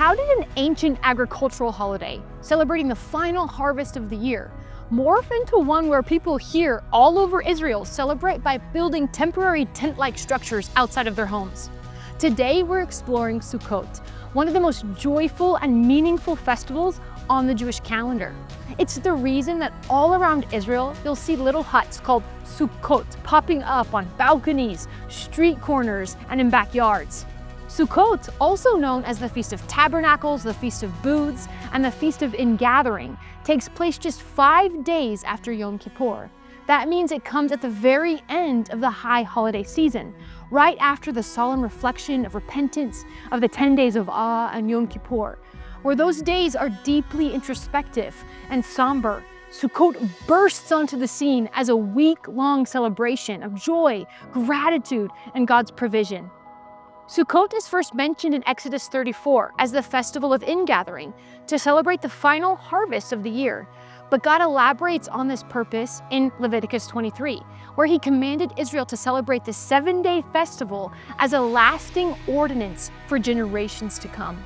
How did an ancient agricultural holiday, celebrating the final harvest of the year, morph into one where people here all over Israel celebrate by building temporary tent-like structures outside of their homes? Today we're exploring Sukkot, one of the most joyful and meaningful festivals on the Jewish calendar. It's the reason that all around Israel you'll see little huts called Sukkot popping up on balconies, street corners, and in backyards. Sukkot, also known as the Feast of Tabernacles, the Feast of Booths, and the Feast of Ingathering, takes place just 5 days after Yom Kippur. That means it comes at the very end of the high holiday season, right after the solemn reflection of repentance of the 10 days of awe and Yom Kippur, where those days are deeply introspective and somber. Sukkot bursts onto the scene as a week-long celebration of joy, gratitude, and God's provision. Sukkot is first mentioned in Exodus 34 as the Festival of Ingathering to celebrate the final harvest of the year. But God elaborates on this purpose in Leviticus 23, where he commanded Israel to celebrate the 7-day festival as a lasting ordinance for generations to come.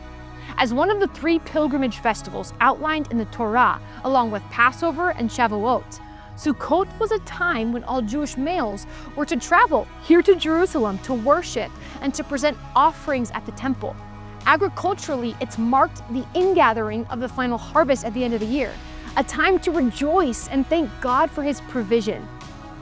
As one of the 3 pilgrimage festivals outlined in the Torah, along with Passover and Shavuot, Sukkot was a time when all Jewish males were to travel here to Jerusalem to worship and to present offerings at the temple. Agriculturally, it's marked the ingathering of the final harvest at the end of the year, a time to rejoice and thank God for his provision.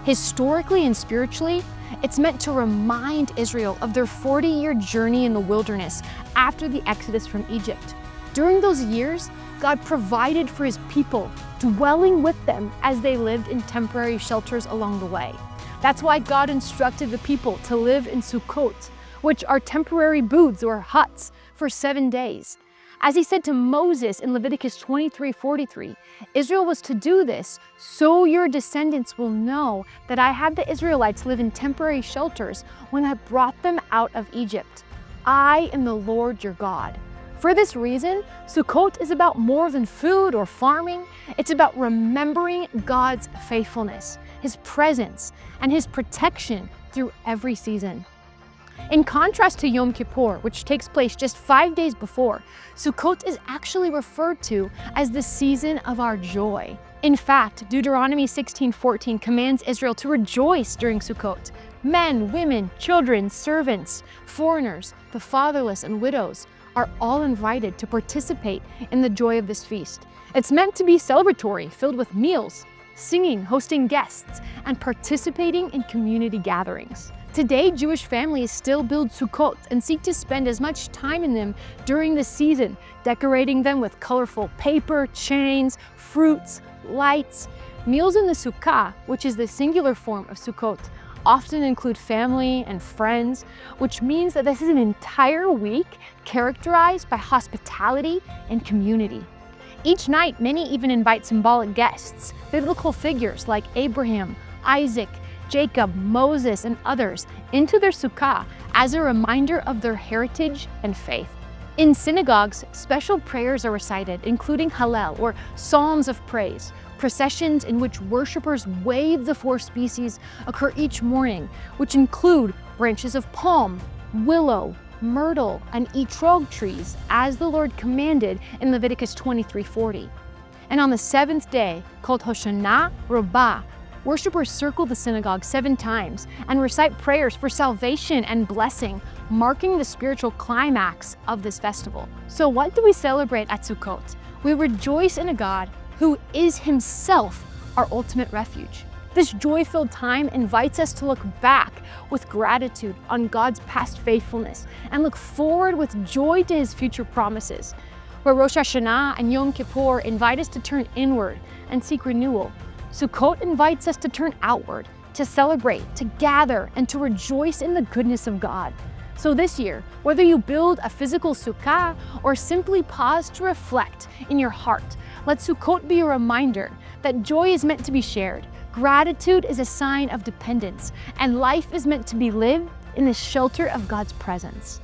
Historically and spiritually, it's meant to remind Israel of their 40-year journey in the wilderness after the exodus from Egypt. During those years, God provided for his people, dwelling with them as they lived in temporary shelters along the way. That's why God instructed the people to live in Sukkot, which are temporary booths or huts, for 7 days. As he said to Moses in Leviticus 23:43, Israel was to do this so your descendants will know that I had the Israelites live in temporary shelters when I brought them out of Egypt. I am the Lord your God. For this reason, Sukkot is about more than food or farming. It's about remembering God's faithfulness, his presence, and his protection through every season. In contrast to Yom Kippur, which takes place just 5 days before, Sukkot is actually referred to as the season of our joy. In fact, Deuteronomy 16:14 commands Israel to rejoice during Sukkot. Men, women, children, servants, foreigners, the fatherless, and widows are all invited to participate in the joy of this feast. It's meant to be celebratory, filled with meals, singing, hosting guests, and participating in community gatherings. Today, Jewish families still build Sukkot and seek to spend as much time in them during the season, decorating them with colorful paper, chains, fruits, lights. Meals in the Sukkah, which is the singular form of Sukkot, often include family and friends, which means that this is an entire week characterized by hospitality and community. Each night, many even invite symbolic guests, biblical figures like Abraham, Isaac, Jacob, Moses, and others into their sukkah as a reminder of their heritage and faith. In synagogues, special prayers are recited, including Hallel, or psalms of praise. Processions in which worshipers wave the 4 species occur each morning, which include branches of palm, willow, myrtle, and etrog trees, as the Lord commanded in Leviticus 23:40. And on the 7th day, called Hoshana Rabbah, worshipers circle the synagogue 7 times and recite prayers for salvation and blessing, marking the spiritual climax of this festival. So what do we celebrate at Sukkot? We rejoice in a God who is himself our ultimate refuge. This joy-filled time invites us to look back with gratitude on God's past faithfulness and look forward with joy to his future promises. Where Rosh Hashanah and Yom Kippur invite us to turn inward and seek renewal, Sukkot invites us to turn outward, to celebrate, to gather, and to rejoice in the goodness of God. So this year, whether you build a physical sukkah or simply pause to reflect in your heart, let Sukkot be a reminder that joy is meant to be shared, gratitude is a sign of dependence, and life is meant to be lived in the shelter of God's presence.